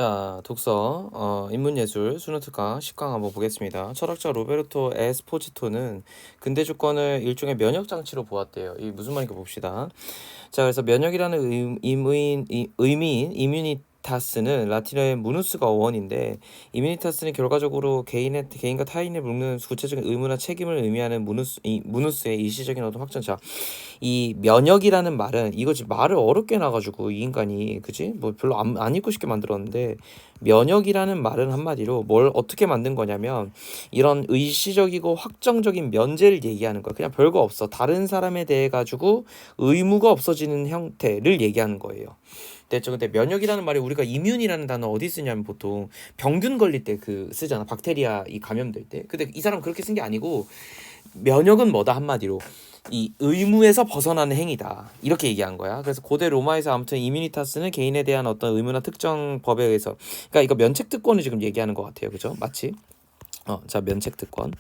자, 독서, 인문예술, 수능특강 10강 한번 보겠습니다. 철학자 로베르토 에스포지토는 근대 주권을 일종의 면역장치로 보았대요. 이게 무슨 말인가 봅시다. 자, 그래서 면역이라는 의미인 이뮤니타스는 라틴어의 무누스가 어원인데, 이뮤니타스는 결과적으로 개인과 타인을 묶는 구체적인 의무나 책임을 의미하는 무누스의 일시적인 어떤 확전자. 이 면역이라는 말은 이거지, 말을 어렵게 놔가지고 이 인간이, 그지? 뭐 별로 안 읽고 싶게 만들었는데, 면역이라는 말은 한마디로 뭘 어떻게 만든 거냐면 이런 의시적이고 확정적인 면제를 얘기하는 거야. 그냥 별거 없어. 다른 사람에 대해 가지고 의무가 없어지는 형태를 얘기하는 거예요. 됐죠? 근데 면역이라는 말이, 우리가 이뮨이라는 단어 어디 쓰냐면 보통 병균 걸릴 때 그 쓰잖아. 박테리아 이 감염될 때. 근데 이 사람 그렇게 쓴 게 아니고, 면역은 뭐다 한마디로 이 의무에서 벗어나는 행위다, 이렇게 얘기한 거야. 그래서 고대 로마에서 아무튼 이뮤니타스는 개인에 대한 어떤 의무나 특정 법에 의해서, 그러니까 이거 면책특권을 지금 얘기하는 것 같아요. 그죠? 마치 자, 면책특권,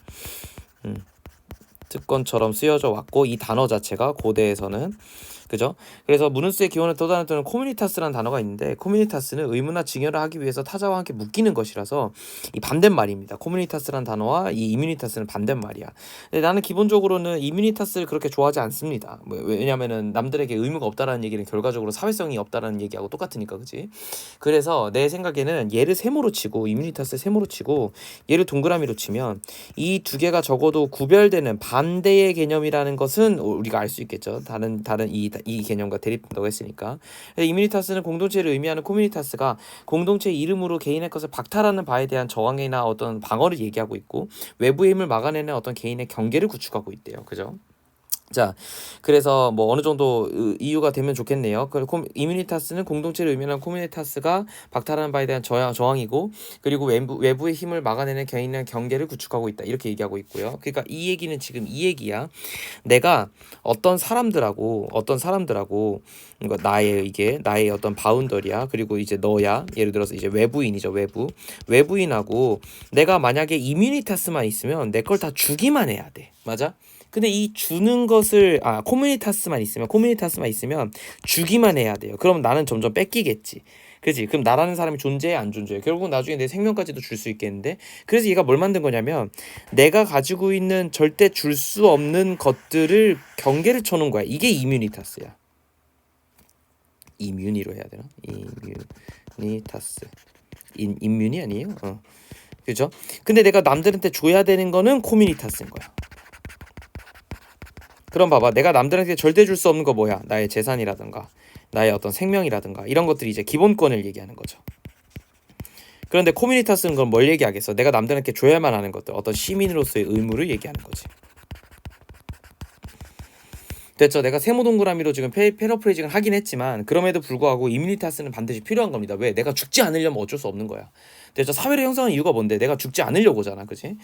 특권처럼 쓰여져 왔고, 이 단어 자체가 고대에서는, 그죠? 그래서 무누스의 기원을 떠다녔던 코뮤니타스라는 단어가 있는데, 코뮤니타스는 의무나 증여를 하기 위해서 타자와 함께 묶이는 것이라서 이 반대말입니다. 코뮤니타스라는 단어와 이 이뮤니타스는 반대말이야. 근데 나는 기본적으로는 이뮤니타스를 그렇게 좋아하지 않습니다. 왜냐면은 남들에게 의무가 없다라는 얘기는 결과적으로 사회성이 없다라는 얘기하고 똑같으니까, 그지? 그래서 내 생각에는 얘를 세모로 치고, 이뮤니타스 세모로 치고 얘를 동그라미로 치면 이 두 개가 적어도 구별되는 반대의 개념이라는 것은 우리가 알 수 있겠죠. 다른 이 개념과 대립된다고 했으니까. 이뮤니타스는 공동체를 의미하는 코뮤니타스가 공동체의 이름으로 개인의 것을 박탈하는 바에 대한 저항이나 어떤 방어를 얘기하고 있고, 외부의 힘을 막아내는 어떤 개인의 경계를 구축하고 있대요. 그죠? 자, 그래서 뭐 어느 정도 이유가 되면 좋겠네요. 이뮤니타스는 공동체를 의미하는 코뮤니타스가 박탈하는 바에 대한 저항이고, 그리고 외부의 힘을 막아내는 개인의 경계를 구축하고 있다, 이렇게 얘기하고 있고요. 그러니까 이 얘기는 지금 이 얘기야. 내가 어떤 사람들하고 그러니까 나의 어떤 바운더리야. 그리고 이제 너야. 예를 들어서 이제 외부인이죠. 외부인하고 내가 만약에 이뮤니타스만 있으면 내 걸 다 주기만 해야 돼. 맞아? 근데 이 주는 것을 코뮤니타스만 있으면 주기만 해야 돼요. 그럼 나는 점점 뺏기겠지. 그지? 그럼 나라는 사람이 존재해, 안 존재해? 결국 나중에 내 생명까지도 줄 수 있겠는데. 그래서 얘가 뭘 만든 거냐면, 내가 가지고 있는 절대 줄 수 없는 것들을 경계를 쳐놓은 거야. 이게 이뮤니타스야. 이뮤니로 해야 되나? 이뮤니타스. 인뮤니 아니에요? 그죠? 근데 내가 남들한테 줘야 되는 거는 코뮤니타스인 거야. 그럼 봐봐, 내가 남들한테 절대 줄 수 없는 거 뭐야? 나의 재산이라든가 나의 어떤 생명이라든가 이런 것들이 이제 기본권을 얘기하는 거죠. 그런데 코뮤니타스는 그럼 뭘 얘기하겠어? 내가 남들한테 줘야만 하는 것들, 어떤 시민으로서의 의무를 얘기하는 거지. 됐죠? 내가 세모 동그라미로 지금 패러프레이징을 하긴 했지만, 그럼에도 불구하고 이뮤니타스는 반드시 필요한 겁니다. 왜? 내가 죽지 않으려면 어쩔 수 없는 거야. 됐죠? 사회를 형성하는 이유가 뭔데? 내가 죽지 않으려고잖아, 그치?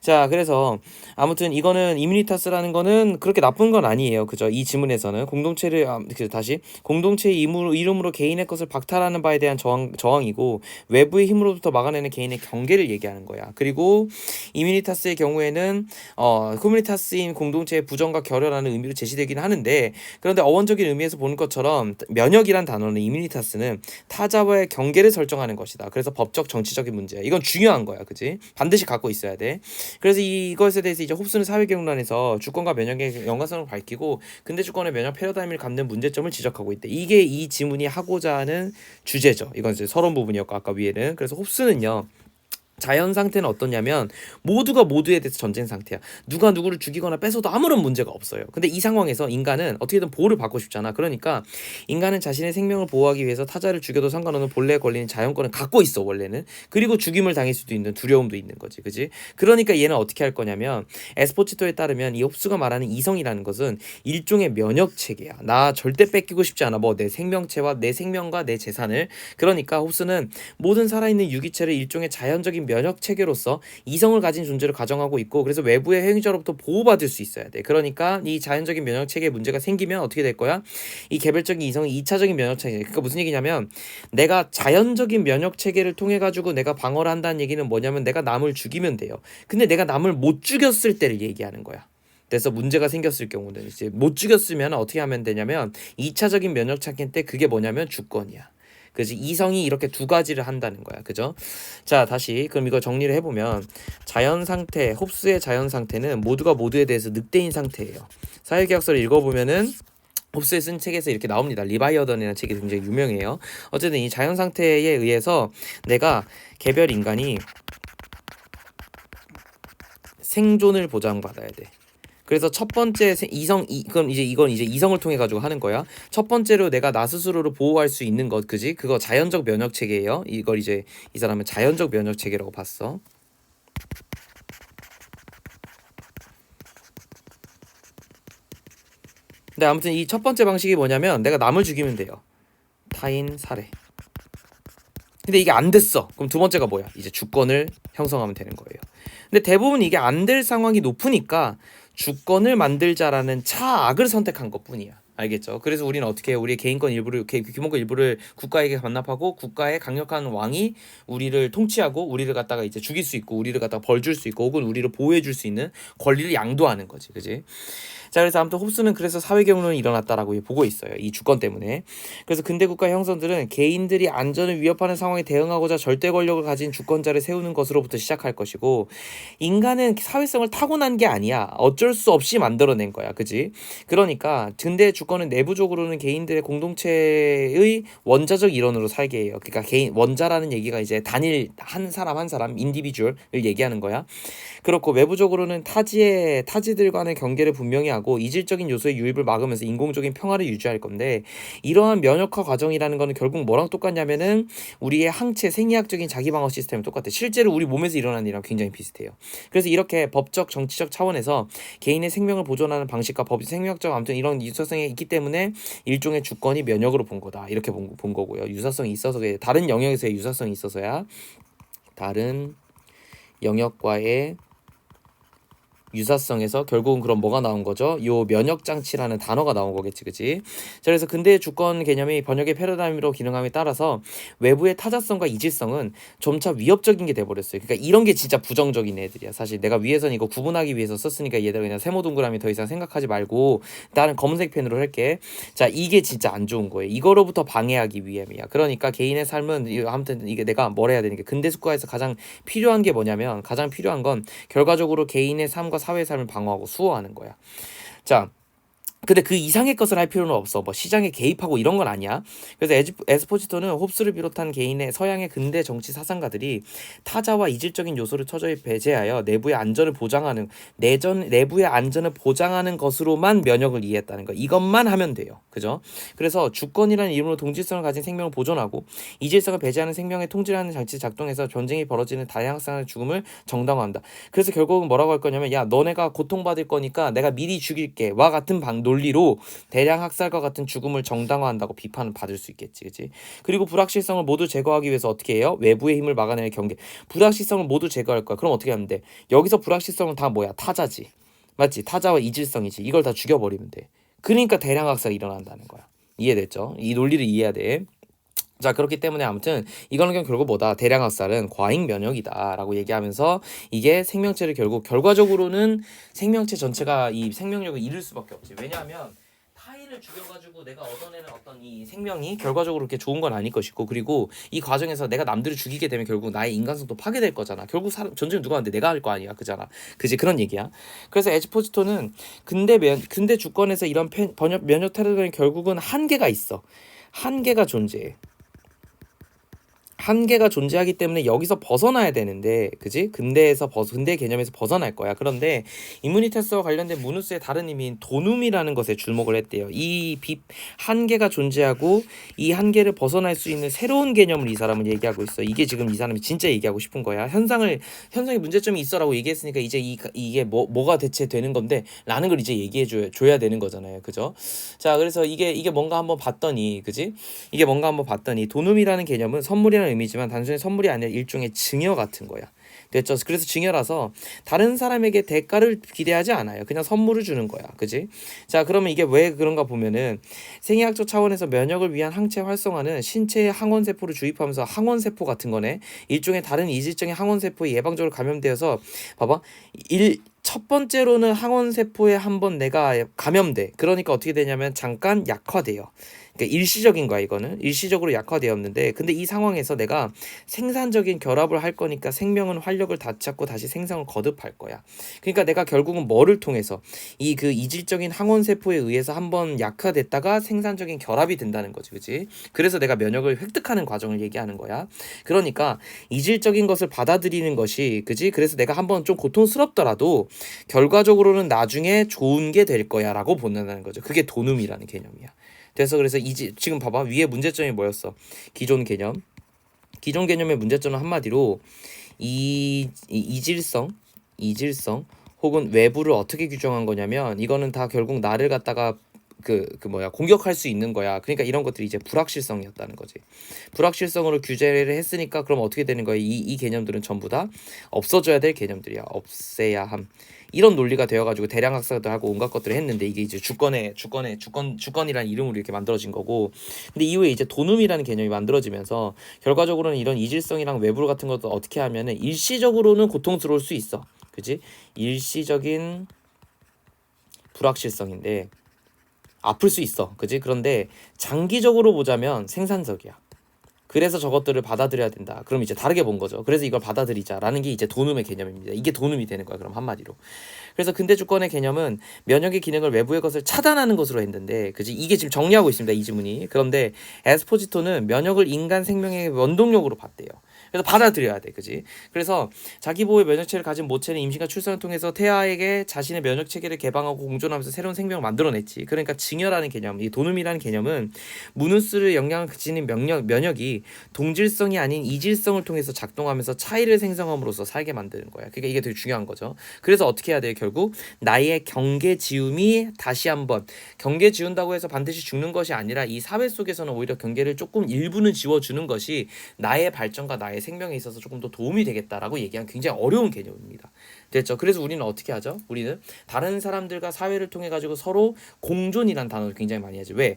자, 그래서 아무튼 이거는 이뮤니타스라는 거는 그렇게 나쁜 건 아니에요. 그죠? 이 지문에서는 공동체를 다시 공동체의 이름으로 개인의 것을 박탈하는 바에 대한 저항이고, 외부의 힘으로부터 막아내는 개인의 경계를 얘기하는 거야. 그리고 이뮤니타스의 경우에는 코뮤니타스인 공동체의 부정과 결여라는 의미로 제시되긴 하는데, 그런데 어원적인 의미에서 보는 것처럼 면역이란 단어는, 이뮤니타스는 타자와의 경계를 설정하는 것이다. 그래서 법적 정치적인 문제야. 이건 중요한 거야. 그지? 반드시 갖고 있어야 돼. 그래서 이것에 대해서 이제 홉스는 사회개론론에서 주권과 면역의 연관성을 밝히고 근대 주권의 면역 패러다임을 갖는 문제점을 지적하고 있대. 이게 이 지문이 하고자 하는 주제죠. 이건 이제 서론 부분이었고, 아까 위에는. 그래서 홉스는요, 자연 상태는 어떠냐면 모두가 모두에 대해서 전쟁 상태야. 누가 누구를 죽이거나 뺏어도 아무런 문제가 없어요. 근데 이 상황에서 인간은 어떻게든 보호를 받고 싶잖아. 그러니까 인간은 자신의 생명을 보호하기 위해서 타자를 죽여도 상관없는 본래에 걸리는 자연권을 갖고 있어, 원래는. 그리고 죽임을 당할 수도 있는 두려움도 있는 거지, 그지? 그러니까 얘는 어떻게 할 거냐면, 에스포치토에 따르면 이 홉스가 말하는 이성이라는 것은 일종의 면역 체계야. 나 절대 뺏기고 싶지 않아. 뭐 내 생명체와 내 생명과 내 재산을. 그러니까 홉스는 모든 살아있는 유기체를 일종의 자연적인 면역 체계로서 이성을 가진 존재를 가정하고 있고, 그래서 외부의 행위자로부터 보호받을 수 있어야 돼. 그러니까 이 자연적인 면역 체계에 문제가 생기면 어떻게 될 거야? 이 개별적인 이성이 2차적인 면역 체계. 그러니까 무슨 얘기냐면, 내가 자연적인 면역 체계를 통해 가지고 내가 방어를 한다는 얘기는 뭐냐면, 내가 남을 죽이면 돼요. 근데 내가 남을 못 죽였을 때를 얘기하는 거야. 그래서 문제가 생겼을 경우는, 이제 못 죽였으면 어떻게 하면 되냐면 2차적인 면역 체계 때 그게 뭐냐면 주권이야. 그지? 이성이 이렇게 두 가지를 한다는 거야. 그죠? 자, 다시 그럼 이거 정리를 해보면 자연 상태, 홉스의 자연 상태는 모두가 모두에 대해서 늑대인 상태예요. 사회계약서를 읽어보면은 홉스에 쓴 책에서 이렇게 나옵니다. 리바이어던이라는 책이 굉장히 유명해요. 어쨌든 이 자연 상태에 의해서 내가 개별 인간이 생존을 보장받아야 돼. 그래서 첫 번째 그럼 이건 이제 이성을 통해 가지고 하는 거야. 첫 번째로 내가 나 스스로를 보호할 수 있는 것, 그지? 그거 자연적 면역 체계예요. 이걸 이제 이 사람은 자연적 면역 체계라고 봤어. 근데 아무튼 이 첫 번째 방식이 뭐냐면 내가 남을 죽이면 돼요. 타인 살해. 근데 이게 안 됐어. 그럼 두 번째가 뭐야? 이제 주권을 형성하면 되는 거예요. 근데 대부분 이게 안 될 상황이 높으니까 주권을 만들자라는 차악을 선택한 것뿐이야. 알겠죠? 그래서 우리는 어떻게 해요? 우리의 개인권 일부를, 규모권 일부를 국가에게 반납하고 국가의 강력한 왕이 우리를 통치하고 우리를 갖다가 이제 죽일 수 있고 우리를 갖다가 벌 줄 수 있고 혹은 우리를 보호해 줄 수 있는 권리를 양도하는 거지. 그지? 자, 그래서 아무튼 홉스는 그래서 사회 경로는 일어났다라고 보고 있어요. 이 주권 때문에. 그래서 근대 국가 형성들은 개인들이 안전을 위협하는 상황에 대응하고자 절대 권력을 가진 주권자를 세우는 것으로부터 시작할 것이고, 인간은 사회성을 타고난 게 아니야. 어쩔 수 없이 만들어낸 거야. 그지? 그러니까 근대 주권은 내부적으로는 개인들의 공동체의 원자적 일원으로 살게 해요. 그러니까 개인 원자라는 얘기가 이제 단일 한 사람 한 사람 인디비주얼을 얘기하는 거야. 그렇고 외부적으로는 타지들 간의 경계를 분명히 하고 이질적인 요소의 유입을 막으면서 인공적인 평화를 유지할 건데, 이러한 면역화 과정이라는 거는 결국 뭐랑 똑같냐면은 우리의 항체 생리학적인 자기방어 시스템이 똑같아. 실제로 우리 몸에서 일어나는 일이랑 굉장히 비슷해요. 그래서 이렇게 법적 정치적 차원에서 개인의 생명을 보존하는 방식과 법 생명학적 아무튼 이런 유사성이 있기 때문에 일종의 주권이 면역으로 본 거다. 이렇게 본 거고요. 유사성이 있어서 다른 영역에서의 유사성이 있어서야 다른 영역과의 유사성에서 결국은 그럼 뭐가 나온 거죠? 요 면역장치라는 단어가 나온 거겠지, 그치? 자, 그래서 근대의 주권 개념이 번역의 패러다임으로 기능함에 따라서 외부의 타자성과 이질성은 점차 위협적인 게 돼버렸어요. 그러니까 이런 게 진짜 부정적인 애들이야. 사실 내가 위에서는 이거 구분하기 위해서 썼으니까 얘들 그냥 세모 동그라미 더 이상 생각하지 말고 나는 검은색 펜으로 할게. 자, 이게 진짜 안 좋은 거예요. 이거로부터 방해하기 위함이야. 그러니까 개인의 삶은 아무튼 이게 내가 뭘 해야 되니까 근대 국가에서 가장 필요한 게 뭐냐면 가장 필요한 건 결과적으로 개인의 삶과 사회의 삶을 방어하고 수호하는 거야. 자, 근데 그 이상의 것을 할 필요는 없어. 뭐 시장에 개입하고 이런 건 아니야. 그래서 에스포지토는 홉스를 비롯한 개인의 서양의 근대 정치 사상가들이 타자와 이질적인 요소를 처저히 배제하여 내부의 안전을 보장하는 내부의 안전을 보장하는 것으로만 면역을 이해했다는 거. 이것만 하면 돼요. 그죠? 그래서 주권이라는 이름으로 동질성을 가진 생명을 보존하고 이질성을 배제하는 생명의 통제라는 장치 작동해서 전쟁이 벌어지는 다양성의 죽음을 정당화한다. 그래서 결국은 뭐라고 할 거냐면, 야, 너네가 고통받을 거니까 내가 미리 죽일게. 와 같은 논리로 대량 학살과 같은 죽음을 정당화한다고 비판을 받을 수 있겠지, 그치? 그리고 불확실성을 모두 제거하기 위해서 어떻게 해요? 외부의 힘을 막아내는 경계. 불확실성을 모두 제거할 거야. 그럼 어떻게 하면 돼? 여기서 불확실성은 다 뭐야? 타자지, 맞지? 타자와 이질성이지. 이걸 다 죽여버리면 돼. 그러니까 대량 학살이 일어난다는 거야. 이해됐죠? 이 논리를 이해해야 돼. 자, 그렇기 때문에 아무튼 이거는 결국 뭐다? 대량 학살은 과잉 면역이다라고 얘기하면서 이게 생명체를 결국 결과적으로는 생명체 전체가 이 생명력을 잃을 수밖에 없지. 왜냐하면 타인을 죽여가지고 내가 얻어내는 어떤 이 생명이 결과적으로 그렇게 좋은 건 아닐 것이고, 그리고 이 과정에서 내가 남들을 죽이게 되면 결국 나의 인간성도 파괴될 거잖아. 결국 전쟁 누가 하는데 내가 할 거 아니야, 그잖아. 그지? 그런 얘기야. 그래서 에스포지토는 근대 주권에서 이런 면역 테러는 결국은 한계가 있어. 한계가 존재해. 한계가 존재하기 때문에 여기서 벗어나야 되는데, 그지? 근대 개념에서 벗어날 거야. 그런데 이뮤니테스와 관련된 무누스의 다른 의미인 도눔이라는 것에 주목을 했대요. 이 한계가 존재하고 이 한계를 벗어날 수 있는 새로운 개념을 이 사람은 얘기하고 있어. 이게 지금 이 사람이 진짜 얘기하고 싶은 거야. 현상에 문제점이 있어라고 얘기했으니까 이제 이게 뭐가 대체 되는 건데 라는 걸 이제 얘기해 줘야 되는 거잖아요. 그죠? 자, 그래서 이게 뭔가 한번 봤더니, 그지? 이게 뭔가 한번 봤더니 도눔이라는 개념은 선물이라는 의미지만 단순히 선물이 아니라 일종의 증여 같은 거야. 됐죠? 그래서 증여라서 다른 사람에게 대가를 기대하지 않아요. 그냥 선물을 주는 거야. 그지? 자, 그러면 이게 왜 그런가 보면은 생리학적 차원에서 면역을 위한 항체 활성화는 신체에 항원세포를 주입하면서 항원세포 같은 거네. 일종의 다른 이질적인 항원세포에 예방적으로 감염되어서 봐봐. 첫 번째로는 항원세포에 한번 내가 감염돼. 그러니까 어떻게 되냐면 잠깐 약화돼요. 그러니까 일시적인 거야. 이거는 일시적으로 약화되었는데, 근데 이 상황에서 내가 생산적인 결합을 할 거니까 생명은 활력을 되찾고 다시 생성을 거듭할 거야. 그러니까 내가 결국은 뭐를 통해서 이 그 이질적인 항원 세포에 의해서 한번 약화됐다가 생산적인 결합이 된다는 거지, 그렇지? 그래서 내가 면역을 획득하는 과정을 얘기하는 거야. 그러니까 이질적인 것을 받아들이는 것이, 그지? 그래서 내가 한번 좀 고통스럽더라도 결과적으로는 나중에 좋은 게 될 거야라고 본다는 거죠. 그게 도눔이라는 개념이야. 그래서 지금 봐봐, 위에 문제점이 뭐였어? 기존 개념. 기존 개념의 문제점은 한마디로 이질성 혹은 외부를 어떻게 규정한 거냐면, 이거는 다 결국 나를 갖다가 공격할 수 있는 거야. 그러니까 이런 것들이 이제 불확실성이었다는 거지. 불확실성으로 규제를 했으니까 그럼 어떻게 되는 거야? 이 개념들은 전부 다 없어져야 될 개념들이야. 없애야 함. 이런 논리가 되어가지고 대량 학살도 하고 온갖 것들을 했는데, 이게 이제 주권이라는 이름으로 이렇게 만들어진 거고, 근데 이후에 이제 도눔이라는 개념이 만들어지면서 결과적으로는 이런 이질성이랑 외부 같은 것도 어떻게 하면은 일시적으로는 고통스러울 수 있어, 그지? 일시적인 불확실성인데 아플 수 있어, 그지? 그런데 장기적으로 보자면 생산적이야. 그래서 저것들을 받아들여야 된다. 그럼 이제 다르게 본 거죠. 그래서 이걸 받아들이자라는 게 이제 도눔의 개념입니다. 이게 도눔이 되는 거야, 그럼 한마디로. 그래서 근대 주권의 개념은 면역의 기능을 외부의 것을 차단하는 것으로 했는데, 그지? 이게 지금 정리하고 있습니다, 이 지문이. 그런데 에스포지토는 면역을 인간 생명의 원동력으로 봤대요. 그래서 받아들여야 돼, 그지? 그래서 자기 보호의 면역체를 가진 모체는 임신과 출산을 통해서 태아에게 자신의 면역 체계를 개방하고 공존하면서 새로운 생명을 만들어냈지. 그러니까 증여라는 개념, 이 도눔이라는 개념은 무누스를 영향을 그치는 면역이 동질성이 아닌 이질성을 통해서 작동하면서 차이를 생성함으로써 살게 만드는 거야. 그러니까 이게 되게 중요한 거죠. 그래서 어떻게 해야 돼요? 결국 나의 경계 지움이 다시 한번, 경계 지운다고 해서 반드시 죽는 것이 아니라 이 사회 속에서는 오히려 경계를 조금 일부는 지워주는 것이 나의 발전과 나의 생명에 있어서 조금 더 도움이 되겠다라고 얘기한 굉장히 어려운 개념입니다. 됐죠? 그래서 우리는 어떻게 하죠? 우리는 다른 사람들과 사회를 통해 가지고 서로 공존이란 단어를 굉장히 많이 하지. 왜?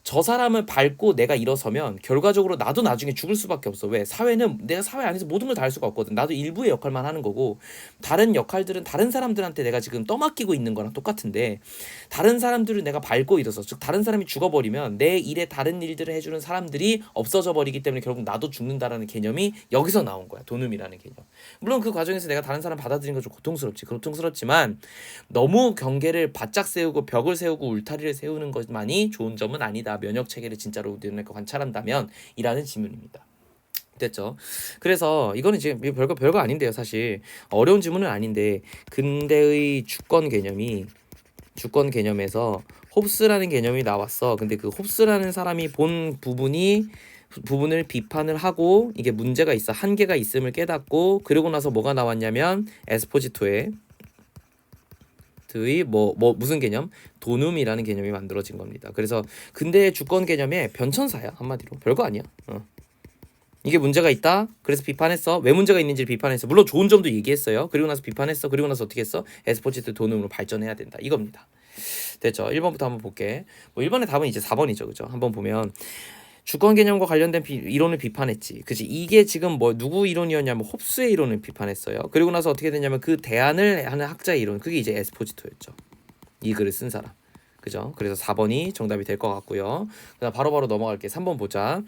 저 사람을 밟고 내가 일어서면 결과적으로 나도 나중에 죽을 수밖에 없어. 왜? 사회는 내가 사회 안에서 모든 걸 다 할 수가 없거든. 나도 일부의 역할만 하는 거고, 다른 역할들은 다른 사람들한테 내가 지금 떠맡기고 있는 거랑 똑같은데, 다른 사람들을 내가 밟고 일어서, 즉 다른 사람이 죽어버리면 내 일에 다른 일들을 해주는 사람들이 없어져 버리기 때문에 결국 나도 죽는다라는 개념이 여기서 나온 거야. 도눔이라는 개념. 물론 그 과정에서 내가 다른 사람 받아들이는 건 좀 고통스럽지만 너무 경계를 바짝 세우고 벽을 세우고 울타리를 세우는 것만이 좋은 점은 아니다. 면역 체계를 진짜로 내가 관찰한다면 이라는 질문입니다. 됐죠? 그래서 이거는 지금 별거 아닌데요, 사실. 어려운 질문은 아닌데, 근대의 주권 개념에서 홉스라는 개념이 나왔어. 근데 그 홉스라는 사람이 본 부분을 비판을 하고, 이게 문제가 있어, 한계가 있음을 깨닫고, 그러고 나서 뭐가 나왔냐면 에스포지토의 무슨 개념? 도눔이라는 개념이 만들어진 겁니다. 그래서 근대의 주권 개념의 변천사야, 한마디로. 별거 아니야. 이게 문제가 있다. 그래서 비판했어. 왜 문제가 있는지를 비판했어. 물론 좋은 점도 얘기했어요. 그리고 나서 비판했어. 그리고 나서 어떻게 했어? 에스포지토 도눔으로 발전해야 된다. 이겁니다. 됐죠? 1번부터 한번 볼게. 1번의 답은 이제 4번이죠. 그죠? 한번 보면 주권 개념과 관련된 이론을 비판했지. 그치? 이게 지금 누구 이론이었냐면 홉스의 이론을 비판했어요. 그리고 나서 어떻게 됐냐면 그 대안을 하는 학자의 이론, 그게 이제 에스포지토였죠. 이 글을 쓴 사람. 그죠? 그래서 4번이 정답이 될 것 같고요. 그다음 바로바로 넘어갈게. 3번 보자.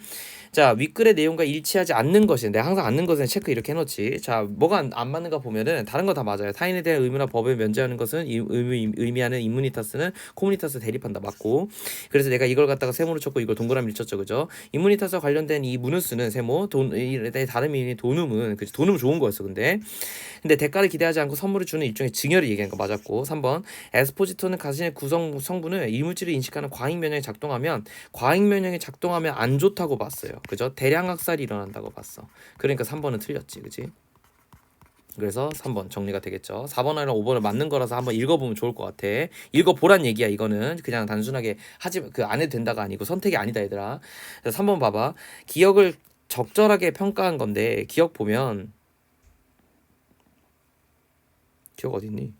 자, 윗글의 내용과 일치하지 않는 것이, 내가 항상 않는 것은 체크 이렇게 해놓지. 자, 뭐가 안 맞는가 보면은 다른 거 다 맞아요. 타인에 대한 의무나 법을 면제하는 것은 의미하는 인무니타스는 코무니타스 대립한다. 맞고. 그래서 내가 이걸 갖다가 세모로 쳤고 이걸 동그라미를 쳤죠. 그죠? 인무니타스와 관련된 이 무누스는 세모, 다른 의미 도눔은, 그치? 도눔은 좋은 거였어. 근데 대가를 기대하지 않고 선물을 주는 일종의 증여를 얘기하는 거 맞았고. 3번 에스포지토는 자신의 성분을 이물질을 인식하는 과잉 면역이 작동하면 안 좋다고 봤어요. 그죠? 대량 학살이 일어난다고 봤어. 그러니까 3번은 틀렸지. 그지? 그래서 3번 정리가 되겠죠. 4번이랑 5번을 맞는 거라서 한번 읽어보면 좋을 것 같아. 읽어보란 얘기야. 이거는 그냥 단순하게 안 해도 된다가 아니고 선택이 아니다, 얘들아. 3번 봐봐. 기억을 적절하게 평가한 건데, 기억 보면 기억 어딨니?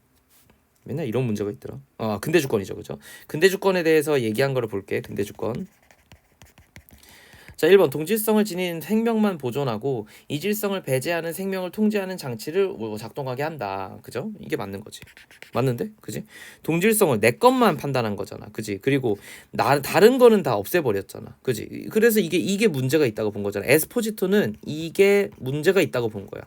맨날 이런 문제가 있더라. 근대 주권이죠. 그죠? 근대 주권에 대해서 얘기한 거를 볼게. 근대 주권. 자, 1번 동질성을 지닌 생명만 보존하고 이질성을 배제하는 생명을 통제하는 장치를 뭐 작동하게 한다. 그죠? 이게 맞는 거지. 맞는데? 그지? 동질성을 내 것만 판단한 거잖아. 그지? 그리고 다른 거는 다 없애버렸잖아. 그지? 그래서 이게 문제가 있다고 본 거잖아. 에스포지토는 이게 문제가 있다고 본 거야.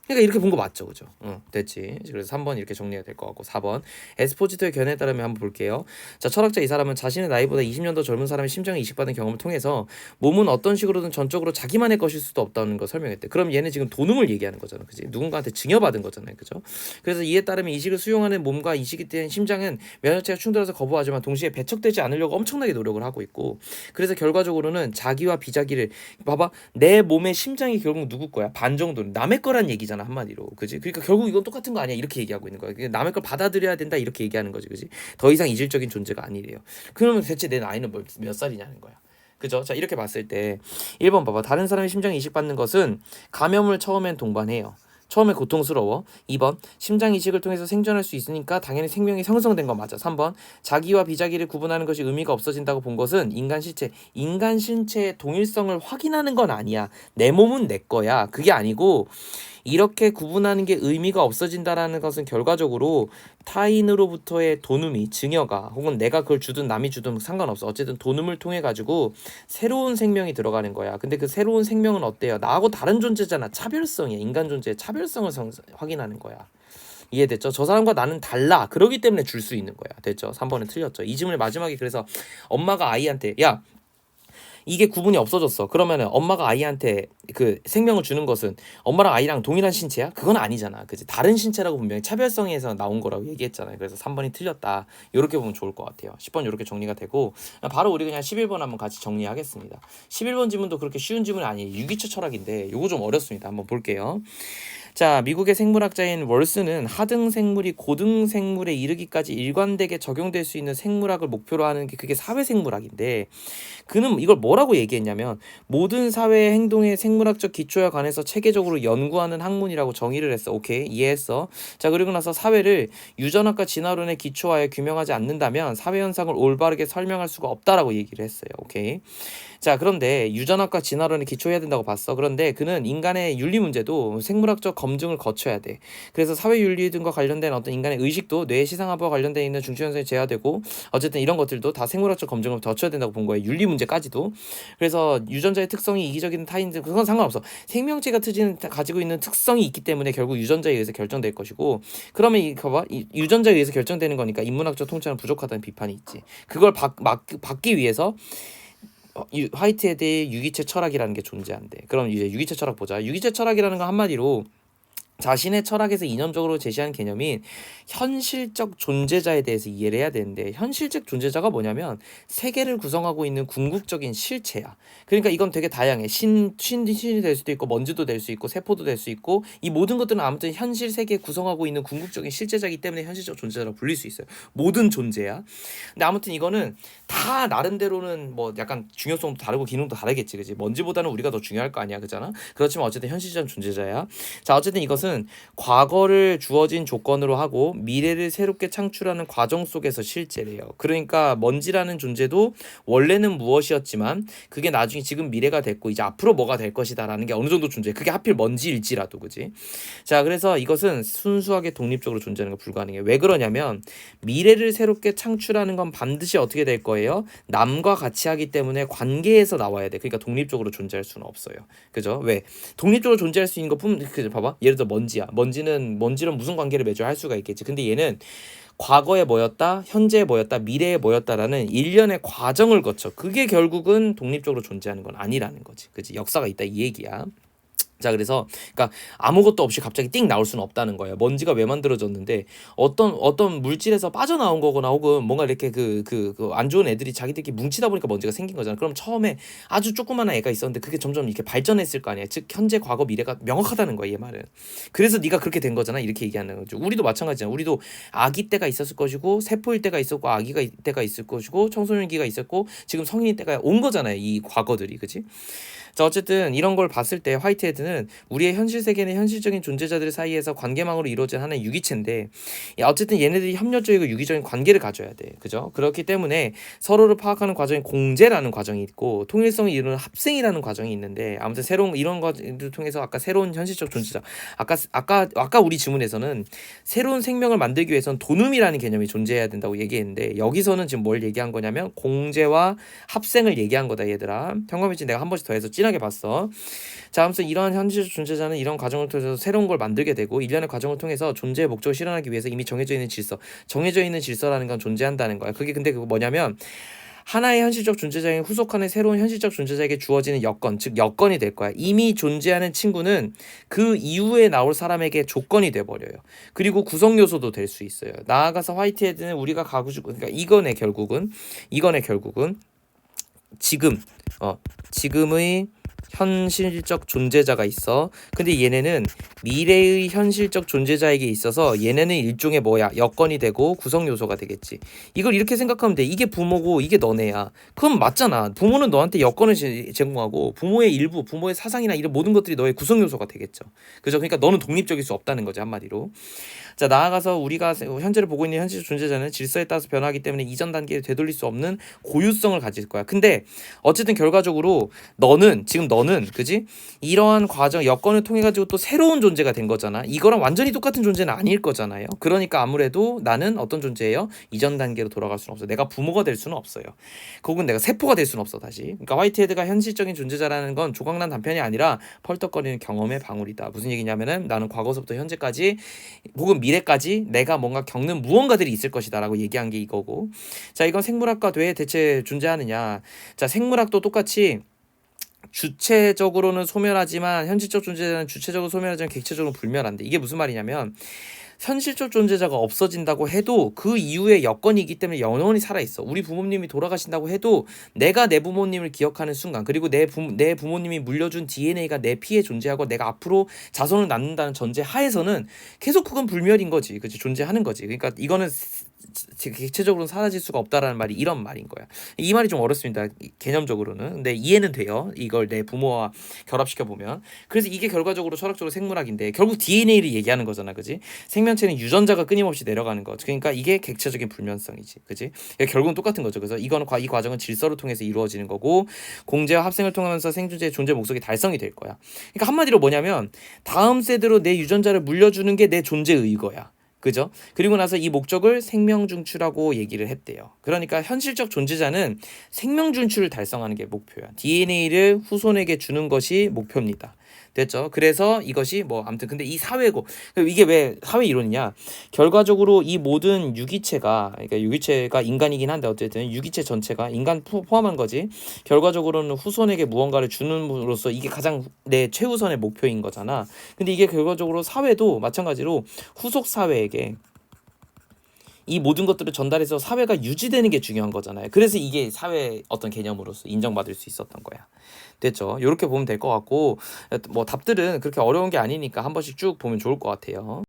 그러니까 이렇게 본 거 맞죠, 그죠? 됐지. 그래서 3번 이렇게 정리가 될 것 같고 4번 에스포지토의 견해에 따르면 한번 볼게요. 자, 철학자 이 사람은 자신의 나이보다 20년 더 젊은 사람의 심장에 이식받은 경험을 통해서 몸은 어떤 식으로든 전적으로 자기만의 것일 수도 없다는 거 설명했대. 그럼 얘는 지금 돈음을 얘기하는 거잖아, 그지? 누군가한테 증여받은 거잖아요, 그죠? 그래서 이에 따르면 이식을 수용하는 몸과 이식이 된 심장은 면역체가 충돌해서 거부하지만 동시에 배척되지 않으려고 엄청나게 노력을 하고 있고, 그래서 결과적으로는 자기와 비자기를 봐봐, 내 몸의 심장이 결국 누구 거야? 반 정도는 남의 거란 얘기잖아. 한마디로, 그지? 그러니까 결국 이건 똑같은 거 아니야, 이렇게 얘기하고 있는 거야. 남의 걸 받아들여야 된다, 이렇게 얘기하는 거지, 그지? 더 이상 이질적인 존재가 아니래요. 그러면 대체 내 나이는 몇 살이냐는 거야, 그죠? 자, 이렇게 봤을 때 1번 봐봐. 다른 사람의 심장이 이식받는 것은 감염을 처음엔 동반해요. 처음에 고통스러워. 2번 심장 이식을 통해서 생존할 수 있으니까 당연히 생명이 형성된 건 맞아. 3번 자기와 비자기를 구분하는 것이 의미가 없어진다고 본 것은 인간 신체의 동일성을 확인하는 건 아니야. 내 몸은 내 거야. 그게 아니고, 이렇게 구분하는 게 의미가 없어진다라는 것은 결과적으로 타인으로부터의 돈음이, 증여가, 혹은 내가 그걸 주든 남이 주든 상관없어. 어쨌든 돈음을 통해 가지고 새로운 생명이 들어가는 거야. 근데 그 새로운 생명은 어때요? 나하고 다른 존재잖아. 차별성이야. 인간 존재의 차별성을 확인하는 거야. 이해됐죠? 저 사람과 나는 달라. 그러기 때문에 줄 수 있는 거야. 됐죠? 3번은 틀렸죠. 이 질문의 마지막에, 그래서 엄마가 아이한테 야, 이게 구분이 없어졌어. 그러면은 엄마가 아이한테 그 생명을 주는 것은 엄마랑 아이랑 동일한 신체야? 그건 아니잖아. 그지? 다른 신체라고 분명히 차별성에서 나온 거라고 얘기했잖아요. 그래서 3번이 틀렸다. 이렇게 보면 좋을 것 같아요. 10번 이렇게 정리가 되고, 바로 우리 그냥 11번 한번 같이 정리하겠습니다. 11번 질문도 그렇게 쉬운 질문이 아니에요. 유기체 철학인데 요거 좀 어렵습니다. 한번 볼게요. 자, 미국의 생물학자인 월스는 하등 생물이 고등 생물에 이르기까지 일관되게 적용될 수 있는 생물학을 목표로 하는 게 그게 사회생물학인데, 그는 이걸 뭐라고 얘기했냐면 모든 사회의 행동의 생물학적 기초에 관해서 체계적으로 연구하는 학문이라고 정의를 했어. 오케이, 이해했어. 자, 그리고 나서 사회를 유전학과 진화론에 기초하여 규명하지 않는다면 사회 현상을 올바르게 설명할 수가 없다라고 얘기를 했어요. 오케이. 자, 그런데 유전학과 진화론에 기초해야 된다고 봤어. 그런데 그는 인간의 윤리 문제도 생물학적 검증을 거쳐야 돼. 그래서 사회윤리 등과 관련된 어떤 인간의 의식도 뇌 시상학과 관련돼 있는 중추현상이 제어되고, 어쨌든 이런 것들도 다 생물학적 검증을 거쳐야 된다고 본 거예요. 윤리 문제까지도. 그래서 유전자의 특성이 이기적인 타인들, 그건 상관없어. 생명체가 가지고 있는 특성이 있기 때문에 결국 유전자에 의해서 결정될 것이고, 그러면 이 유전자에 의해서 결정되는 거니까 인문학적 통찰은 부족하다는 비판이 있지. 그걸 받기 위해서 화이트헤드의 유기체 철학이라는 게 존재한대. 그럼 이제 유기체 철학 보자. 유기체 철학이라는 건 한마디로 자신의 철학에서 이념적으로 제시한 개념인 현실적 존재자에 대해서 이해를 해야 되는데, 현실적 존재자가 뭐냐면 세계를 구성하고 있는 궁극적인 실체야. 그러니까 이건 되게 다양해. 신이 될 수도 있고, 먼지도 될 수 있고, 세포도 될 수 있고, 이 모든 것들은 아무튼 현실 세계에 구성하고 있는 궁극적인 실제자이기 때문에 현실적 존재자라고 불릴 수 있어요. 모든 존재야. 근데 아무튼 이거는 다 나름대로는 뭐 약간 중요성도 다르고 기능도 다르겠지, 그지? 먼지보다는 우리가 더 중요할 거 아니야, 그잖아. 그렇지만 어쨌든 현실적 존재자야. 자, 어쨌든 이것은 과거를 주어진 조건으로 하고 미래를 새롭게 창출하는 과정 속에서 실제래요. 그러니까 먼지라는 존재도 원래는 무엇이었지만 그게 나중에 지금 미래가 됐고 이제 앞으로 뭐가 될 것이다라는 게 어느 정도 존재해. 그게 하필 먼지일지라도, 그지? 자, 그래서 이것은 순수하게 독립적으로 존재하는 거 불가능해. 왜 그러냐면 미래를 새롭게 창출하는 건 반드시 어떻게 될 거예요? 남과 같이 하기 때문에 관계에서 나와야 돼. 그러니까 독립적으로 존재할 수는 없어요. 그죠? 왜? 독립적으로 존재할 수 있는 것뿐, 그 봐봐. 예를 들어 먼지는 무슨 관계를 맺어야 할 수가 있겠지. 근데 얘는 과거에 뭐였다, 현재에 뭐였다, 미래에 뭐였다라는 일련의 과정을 거쳐. 그게 결국은 독립적으로 존재하는 건 아니라는 거지. 그치? 역사가 있다, 이 얘기야. 자, 그래서 그러니까 아무것도 없이 갑자기 띵 나올 수는 없다는 거예요. 먼지가 왜 만들어졌는데 어떤 물질에서 빠져나온 거거나 혹은 뭔가 이렇게 안 좋은 애들이 자기들끼리 뭉치다 보니까 먼지가 생긴 거잖아. 그럼 처음에 아주 조그마한 애가 있었는데 그게 점점 이렇게 발전했을 거 아니야. 즉 현재 과거 미래가 명확하다는 거야, 얘 말은. 그래서 네가 그렇게 된 거잖아, 이렇게 얘기하는 거죠. 우리도 마찬가지잖아. 우리도 아기 때가 있었을 것이고, 세포일 때가 있었고, 아기가 때가 있을 것이고, 청소년기가 있었고, 지금 성인일 때가 온 거잖아요, 이 과거들이. 그치? 자, 어쨌든 이런 걸 봤을 때 화이트헤드는 우리의 현실 세계는 현실적인 존재자들 사이에서 관계망으로 이루어진 하나의 유기체인데, 야, 어쨌든 얘네들이 협력적이고 유기적인 관계를 가져야 돼. 그죠? 그렇기 때문에 서로를 파악하는 과정이 공제라는 과정이 있고 통일성을 이루는 합생이라는 과정이 있는데, 아무튼 새로운 이런 것을 통해서 아까 새로운 현실적 존재자, 아까 우리 지문에서는 새로운 생명을 만들기 위해서는 도눔이라는 개념이 존재해야 된다고 얘기했는데, 여기서는 지금 뭘 얘기한 거냐면 공제와 합생을 얘기한 거다 얘들아. 평범해지 내가 한 번씩 더 해서 진하게 봤어. 자, 아무튼 이러한 현실적 존재자는 이런 과정을 통해서 새로운 걸 만들게 되고, 일련의 과정을 통해서 존재의 목적을 실현하기 위해서 이미 정해져 있는 질서라는 건 존재한다는 거야. 그게 근데 그거 뭐냐면, 하나의 현실적 존재자에 후속하는 새로운 현실적 존재자에게 주어지는 여건, 즉 여건이 될 거야. 이미 존재하는 친구는 그 이후에 나올 사람에게 조건이 돼버려요. 그리고 구성 요소도 될 수 있어요. 나아가서 화이트헤드는 우리가 그러니까 이거네 결국은 지금의 현실적 존재자가 있어. 근데 얘네는 미래의 현실적 존재자에게 있어서 얘네는 일종의 여건이 되고 구성 요소가 되겠지. 이걸 이렇게 생각하면 돼. 이게 부모고 이게 너네야. 그럼 맞잖아. 부모는 너한테 여건을 제공하고 부모의 일부, 부모의 사상이나 이런 모든 것들이 너의 구성 요소가 되겠죠. 그죠? 그러니까 너는 독립적일 수 없다는 거지, 한마디로. 자, 나아가서 우리가 현재를 보고 있는 현실적 존재자는 질서에 따라서 변하기 때문에 이전 단계에 되돌릴 수 없는 고유성을 가질 거야. 근데 어쨌든 결과적으로 너는 그지? 이러한 과정 여건을 통해 가지고 또 새로운 존재가 된 거잖아. 이거랑 완전히 똑같은 존재는 아닐 거잖아요. 그러니까 아무래도 나는 어떤 존재예요? 이전 단계로 돌아갈 수는 없어. 내가 부모가 될 수는 없어요. 혹은 내가 세포가 될 수는 없어 다시. 그러니까 화이트헤드가 현실적인 존재자라는 건 조각난 단편이 아니라 펄떡거리는 경험의 방울이다. 무슨 얘기냐면은 나는 과거서부터 현재까지 혹은 미래까지 내가 뭔가 겪는 무언가들이 있을 것이다 라고 얘기한 게 이거고. 자, 이건 생물학과 왜 대체 존재하느냐. 자, 생물학도 똑같이 주체적으로는 소멸하지만 현실적 존재자는 주체적으로 소멸하지만 객체적으로 불멸한데, 이게 무슨 말이냐면 현실적 존재자가 없어진다고 해도 그 이후에 여건이 있기 때문에 영원히 살아있어. 우리 부모님이 돌아가신다고 해도 내가 내 부모님을 기억하는 순간, 그리고 내 부모님이 물려준 DNA가 내 피에 존재하고 내가 앞으로 자손을 낳는다는 전제 하에서는 계속 그건 불멸인 거지. 그치? 존재하는 거지. 그러니까 이거는 객체적으로는 사라질 수가 없다라는 말이 이런 말인 거야. 이 말이 좀 어렵습니다, 개념적으로는. 근데 이해는 돼요. 이걸 내 부모와 결합시켜 보면. 그래서 이게 결과적으로 철학적으로 생물학인데 결국 DNA를 얘기하는 거잖아, 그지? 생명체는 유전자가 끊임없이 내려가는 거. 그러니까 이게 객체적인 불면성이지, 그지? 결국은 똑같은 거죠. 그래서 이 과정은 질서를 통해서 이루어지는 거고, 공제와 합생을 통하면서 생존자의 존재 목적이 달성이 될 거야. 그러니까 한마디로 뭐냐면 다음 세대로 내 유전자를 물려주는 게 내 존재의 의거야. 그죠? 그리고 나서 이 목적을 생명중추라고 얘기를 했대요. 그러니까 현실적 존재자는 생명중추를 달성하는 게 목표야. DNA를 후손에게 주는 것이 목표입니다. 됐죠? 그래서 이것이 아무튼 근데 이 사회고, 이게 왜 사회 이론이냐? 결과적으로 이 모든 그러니까 유기체가 인간이긴 한데 어쨌든 유기체 전체가 인간 포함한 거지. 결과적으로는 후손에게 무언가를 주는으로써 이게 가장 내 최우선의 목표인 거잖아. 근데 이게 결과적으로 사회도 마찬가지로 후속 사회에게 이 모든 것들을 전달해서 사회가 유지되는 게 중요한 거잖아요. 그래서 이게 사회 어떤 개념으로서 인정받을 수 있었던 거야. 됐죠? 이렇게 보면 될 것 같고, 답들은 그렇게 어려운 게 아니니까 한 번씩 쭉 보면 좋을 것 같아요.